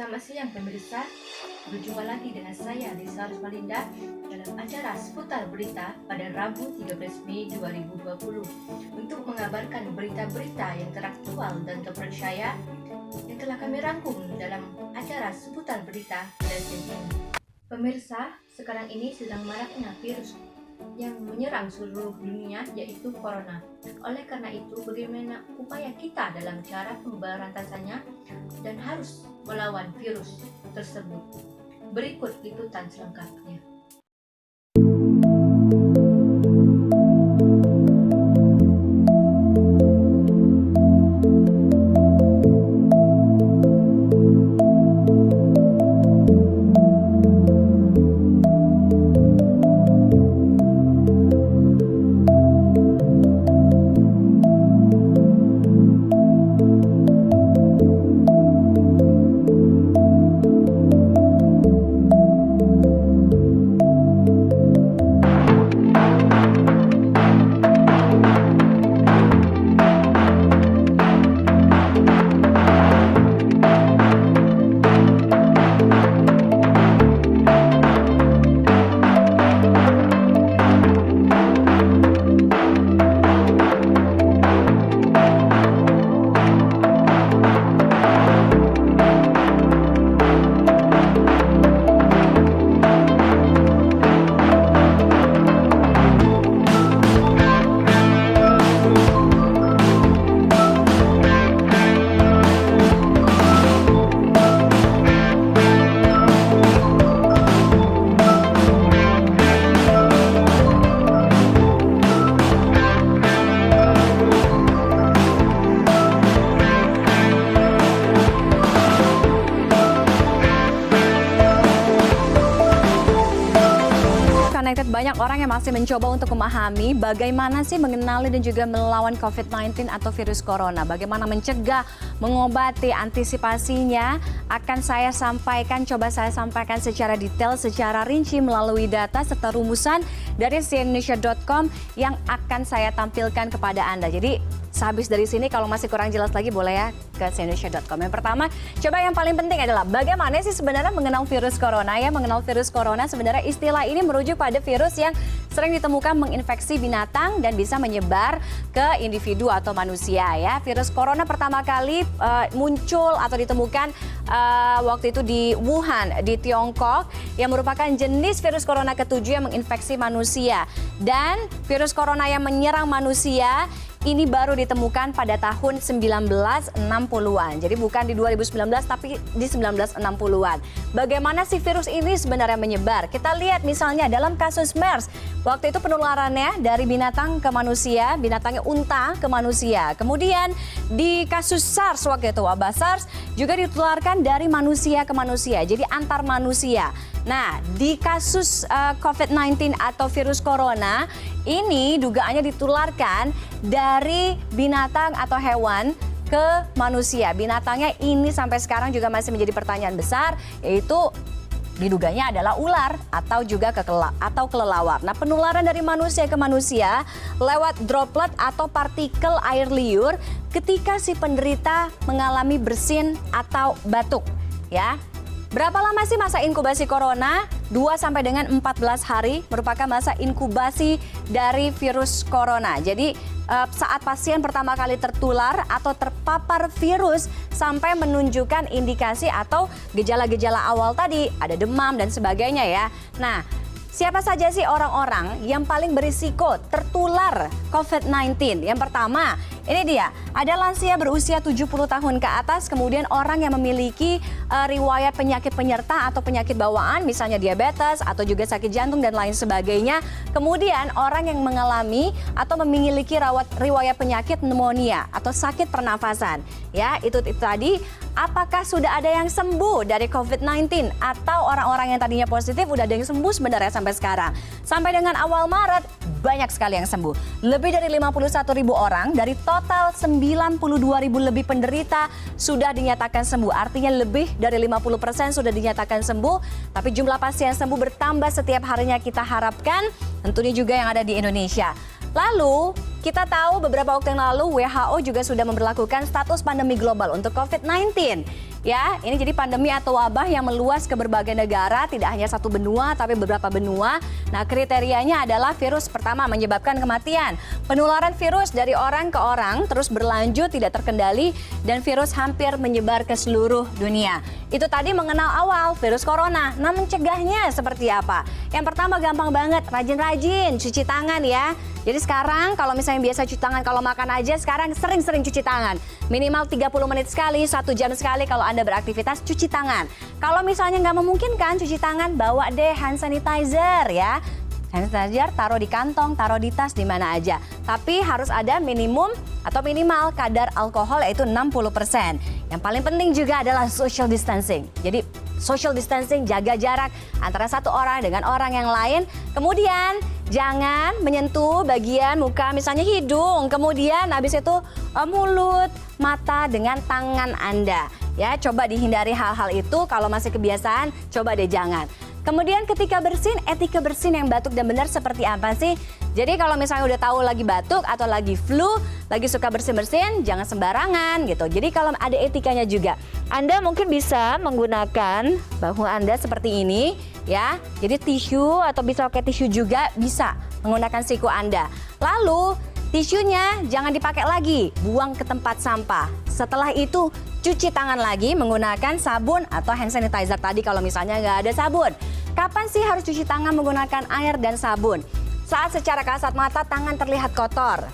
Selamat siang pemirsa, berjumpa lagi dengan saya Lisa Rusmalinda dalam acara seputar berita pada Rabu 13 Mei 2020 untuk mengabarkan berita-berita yang teraktual dan terpercaya yang telah kami rangkum dalam acara seputar berita pada siang ini. Pemirsa, sekarang ini sedang maraknya virus yang menyerang seluruh dunia yaitu corona. Oleh karena itu, bagaimana upaya kita dalam cara pemberantasannya dan harus melawan virus tersebut. Berikut liputan selengkapnya. Banyak orang yang masih mencoba untuk memahami bagaimana sih mengenali dan juga melawan COVID-19 atau virus corona. Bagaimana mencegah, mengobati, antisipasinya akan saya sampaikan, coba saya sampaikan secara detail, secara rinci melalui data serta rumusan dari cnnindonesia.com yang akan saya tampilkan kepada Anda. Jadi sehabis dari sini kalau masih kurang jelas lagi boleh ya ke cnnindonesia.com. Yang pertama, coba yang paling penting adalah bagaimana sih sebenarnya mengenal virus corona ya. Mengenal virus corona sebenarnya istilah ini merujuk pada virus yang sering ditemukan menginfeksi binatang dan bisa menyebar ke individu atau manusia ya. Virus corona pertama kali muncul atau ditemukan waktu itu di Wuhan di Tiongkok yang merupakan jenis virus corona ketujuh yang menginfeksi manusia. Dan virus corona yang menyerang manusia ini baru ditemukan pada tahun 1960-an. Jadi bukan di 2019 tapi di 1960-an. Bagaimana sih virus ini sebenarnya menyebar? Kita lihat misalnya dalam kasus MERS. Waktu itu penularannya dari binatang ke manusia, binatangnya unta ke manusia. Kemudian di kasus SARS waktu itu, wabah SARS juga ditularkan dari manusia ke manusia. Jadi antar manusia. Nah, di kasus COVID-19 atau virus corona, ini dugaannya ditularkan dari binatang atau hewan ke manusia. Binatangnya ini sampai sekarang juga masih menjadi pertanyaan besar, yaitu diduganya adalah ular atau juga kelelawar. Nah, penularan dari manusia ke manusia lewat droplet atau partikel air liur ketika si penderita mengalami bersin atau batuk, ya. Berapa lama sih masa inkubasi corona? 2 sampai dengan 14 hari merupakan masa inkubasi dari virus corona. Jadi saat pasien pertama kali tertular atau terpapar virus sampai menunjukkan indikasi atau gejala-gejala awal tadi, ada demam dan sebagainya ya. Nah, siapa saja sih orang-orang yang paling berisiko tertular COVID-19? Yang pertama, ini dia, ada lansia berusia 70 tahun ke atas, kemudian orang yang memiliki riwayat penyakit penyerta atau penyakit bawaan, misalnya diabetes atau juga sakit jantung dan lain sebagainya. Kemudian orang yang mengalami atau memiliki riwayat penyakit pneumonia atau sakit pernafasan. Ya, itu tadi. Apakah sudah ada yang sembuh dari COVID-19 atau orang-orang yang tadinya positif udah ada yang sembuh sebenarnya sampai sekarang? Sampai dengan awal Maret, banyak sekali yang sembuh. Lebih dari 51.000 orang dari total 92.000 lebih penderita sudah dinyatakan sembuh. Artinya lebih dari 50% sudah dinyatakan sembuh. Tapi jumlah pasien sembuh bertambah setiap harinya, kita harapkan tentunya juga yang ada di Indonesia. Lalu, kita tahu beberapa waktu yang lalu WHO juga sudah memberlakukan status pandemi global untuk COVID-19. ya. Ini jadi pandemi atau wabah yang meluas ke berbagai negara, tidak hanya satu benua tapi beberapa benua. Nah, kriterianya adalah virus pertama menyebabkan kematian. Penularan virus dari orang ke orang terus berlanjut tidak terkendali dan virus hampir menyebar ke seluruh dunia. Itu tadi mengenal awal virus corona. Nah, mencegahnya seperti apa? Yang pertama gampang banget, rajin-rajin cuci tangan ya. Jadi sekarang kalau misalnya biasa cuci tangan kalau makan aja, sekarang sering-sering cuci tangan. Minimal 30 menit sekali, 1 jam sekali kalau Anda beraktivitas cuci tangan. Kalau misalnya nggak memungkinkan cuci tangan, bawa deh hand sanitizer ya. Hand sanitizer taruh di kantong, taruh di tas, di mana aja. Tapi harus ada minimum atau minimal kadar alkohol yaitu 60%. Yang paling penting juga adalah social distancing. Jadi social distancing, jaga jarak antara satu orang dengan orang yang lain. Kemudian jangan menyentuh bagian muka, misalnya hidung, kemudian habis itu mulut, mata dengan tangan Anda. Ya, coba dihindari hal-hal itu. Kalau masih kebiasaan, coba deh jangan. Kemudian ketika bersin, etika bersin yang batuk dan benar seperti apa sih? Jadi kalau misalnya udah tahu lagi batuk atau lagi flu, lagi suka bersin-bersin, jangan sembarangan gitu. Jadi kalau ada etikanya juga. Anda mungkin bisa menggunakan bahu Anda seperti ini ya. Jadi tisu atau bisa pakai tisu juga bisa menggunakan siku Anda. Lalu tisunya jangan dipakai lagi, buang ke tempat sampah. Setelah itu cuci tangan lagi menggunakan sabun atau hand sanitizer tadi kalau misalnya nggak ada sabun. Kapan sih harus cuci tangan menggunakan air dan sabun? Saat secara kasat mata tangan terlihat kotor.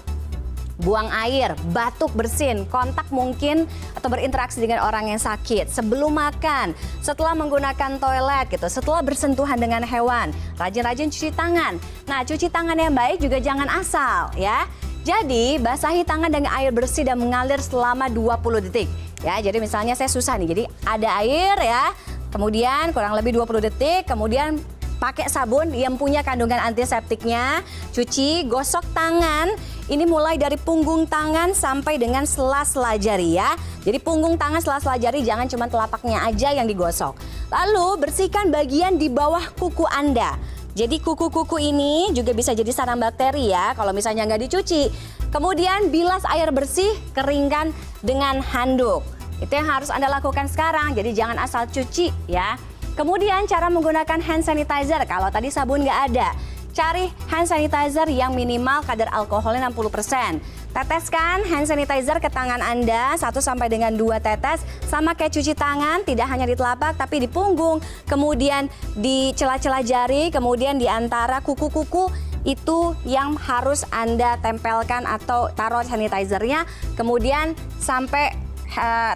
Buang air, batuk, bersin, kontak mungkin atau berinteraksi dengan orang yang sakit. Sebelum makan, setelah menggunakan toilet gitu, setelah bersentuhan dengan hewan. Rajin-rajin cuci tangan. Nah, cuci tangan yang baik juga jangan asal ya. Jadi, basahi tangan dengan air bersih dan mengalir selama 20 detik. Ya, jadi misalnya saya susah nih, jadi ada air ya, kemudian kurang lebih 20 detik, kemudian pakai sabun yang punya kandungan antiseptiknya, cuci, gosok tangan, ini mulai dari punggung tangan sampai dengan sela-sela jari ya. Jadi punggung tangan sela-sela jari, jangan cuma telapaknya aja yang digosok. Lalu bersihkan bagian di bawah kuku Anda. Jadi kuku-kuku ini juga bisa jadi sarang bakteri ya kalau misalnya nggak dicuci. Kemudian bilas air bersih, keringkan dengan handuk. Itu yang harus Anda lakukan sekarang, jadi jangan asal cuci ya. Kemudian cara menggunakan hand sanitizer, kalau tadi sabun nggak ada. Cari hand sanitizer yang minimal kadar alkoholnya 60%. Teteskan hand sanitizer ke tangan Anda 1 sampai dengan 2 tetes. Sama kayak cuci tangan, tidak hanya di telapak tapi di punggung. Kemudian di celah-celah jari, kemudian di antara kuku-kuku. Itu yang harus Anda tempelkan atau taruh sanitizernya. Kemudian sampai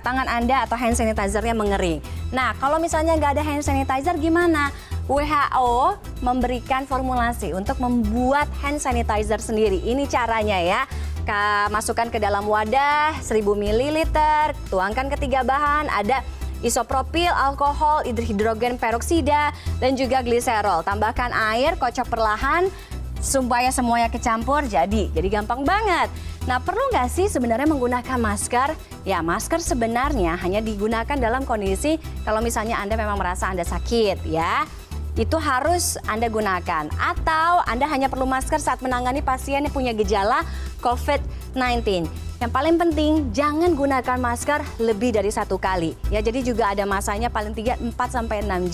tangan Anda atau hand sanitizernya mengering. Nah, kalau misalnya nggak ada hand sanitizer gimana? WHO memberikan formulasi untuk membuat hand sanitizer sendiri. Ini caranya ya. Masukkan ke dalam wadah 1000 ml, tuangkan ketiga bahan, ada isopropil, alkohol, hidrogen peroksida, dan juga gliserol. Tambahkan air, kocok perlahan supaya semuanya kecampur jadi gampang banget. Nah, perlu nggak sih sebenarnya menggunakan masker? Ya, masker sebenarnya hanya digunakan dalam kondisi kalau misalnya Anda memang merasa Anda sakit ya. Itu harus Anda gunakan. Atau Anda hanya perlu masker saat menangani pasien yang punya gejala COVID-19. Yang paling penting, jangan gunakan masker lebih dari 1 kali. Ya, jadi juga ada masanya paling 4-6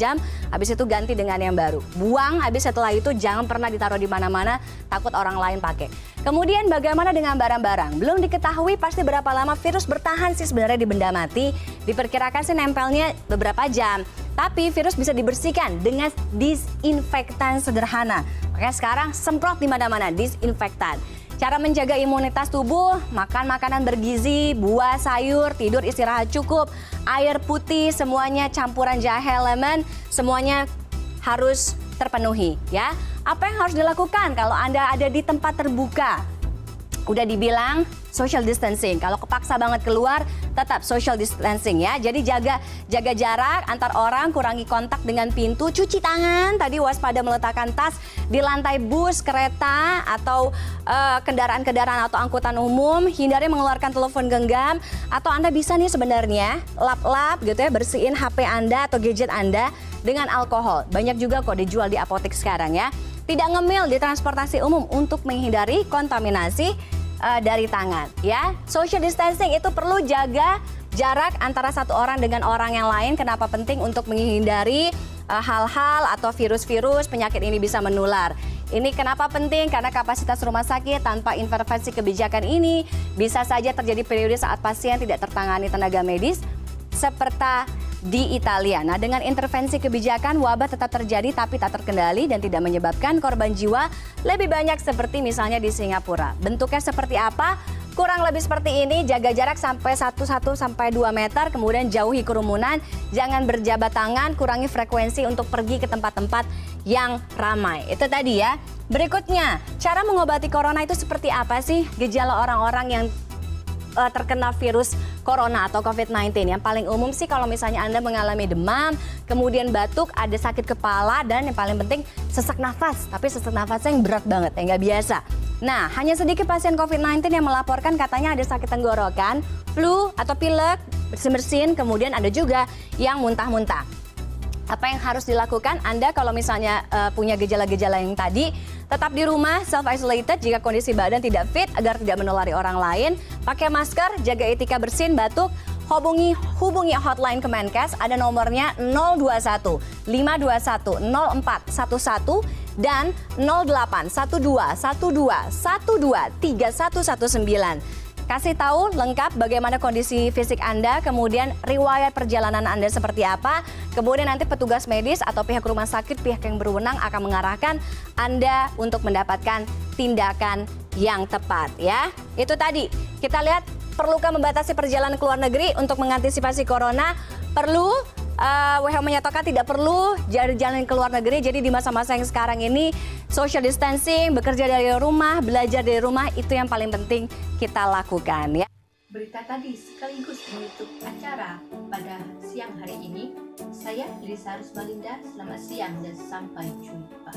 jam, habis itu ganti dengan yang baru. Buang, habis setelah itu jangan pernah ditaruh di mana-mana, takut orang lain pakai. Kemudian bagaimana dengan barang-barang? Belum diketahui pasti berapa lama virus bertahan sih sebenarnya di benda mati. Diperkirakan sih nempelnya beberapa jam. Tapi virus bisa dibersihkan dengan disinfektan sederhana. Makanya sekarang semprot di mana-mana disinfektan. Cara menjaga imunitas tubuh, makan makanan bergizi, buah, sayur, tidur, istirahat cukup, air putih, semuanya campuran jahe, lemon, semuanya harus terpenuhi ya. Apa yang harus dilakukan kalau Anda ada di tempat terbuka? Udah dibilang social distancing. Kalau kepaksa banget keluar, tetap social distancing ya. Jadi jaga jarak antar orang, kurangi kontak dengan pintu, cuci tangan, tadi waspada meletakkan tas di lantai bus, kereta, atau kendaraan-kendaraan atau angkutan umum, hindari mengeluarkan telepon genggam, atau Anda bisa nih sebenarnya lap-lap gitu ya, bersihin HP Anda atau gadget Anda dengan alkohol. Banyak juga kok dijual di apotek sekarang ya. Tidak ngemil di transportasi umum untuk menghindari kontaminasi dari tangan ya. Social distancing itu perlu jaga jarak antara satu orang dengan orang yang lain. Kenapa penting? Untuk menghindari hal-hal atau virus-virus penyakit ini bisa menular. Ini kenapa penting? Karena kapasitas rumah sakit tanpa intervensi kebijakan ini bisa saja terjadi periode saat pasien tidak tertangani tenaga medis seperti di Italia. Nah, dengan intervensi kebijakan, wabah tetap terjadi tapi tak terkendali dan tidak menyebabkan korban jiwa lebih banyak seperti misalnya di Singapura. Bentuknya seperti apa? Kurang lebih seperti ini, jaga jarak sampai 1,2 meter, kemudian jauhi kerumunan, jangan berjabat tangan, kurangi frekuensi untuk pergi ke tempat-tempat yang ramai. Itu tadi ya. Berikutnya, cara mengobati corona itu seperti apa sih? Gejala orang-orang yang terkena virus corona atau COVID-19. Yang paling umum sih kalau misalnya Anda mengalami demam, kemudian batuk, ada sakit kepala, dan yang paling penting sesak nafas. Tapi sesak nafasnya yang berat banget, yang nggak biasa. Nah, hanya sedikit pasien COVID-19 yang melaporkan katanya ada sakit tenggorokan, flu atau pilek, bersin-bersin, kemudian ada juga yang muntah-muntah. Apa yang harus dilakukan? Anda kalau misalnya punya gejala-gejala yang tadi, tetap di rumah, self-isolated jika kondisi badan tidak fit agar tidak menulari orang lain. Pakai masker, jaga etika bersin, batuk. Hubungi hotline Kemenkes, ada nomornya 021 521 0411 dan 08 12 12 12 3119. Kasih tahu lengkap bagaimana kondisi fisik Anda, kemudian riwayat perjalanan Anda seperti apa, kemudian nanti petugas medis atau pihak rumah sakit, pihak yang berwenang akan mengarahkan Anda untuk mendapatkan tindakan yang tepat ya. Itu tadi, kita lihat perlukah membatasi perjalanan ke luar negeri untuk mengantisipasi corona? Perlu. WHO menyatakan tidak perlu jalan ke luar negeri. Jadi di masa-masa yang sekarang ini social distancing, bekerja dari rumah, belajar dari rumah, itu yang paling penting kita lakukan ya. Berita tadi sekaligus menutup acara pada siang hari ini. Saya Lisa Rusmalinda, selamat siang dan sampai jumpa.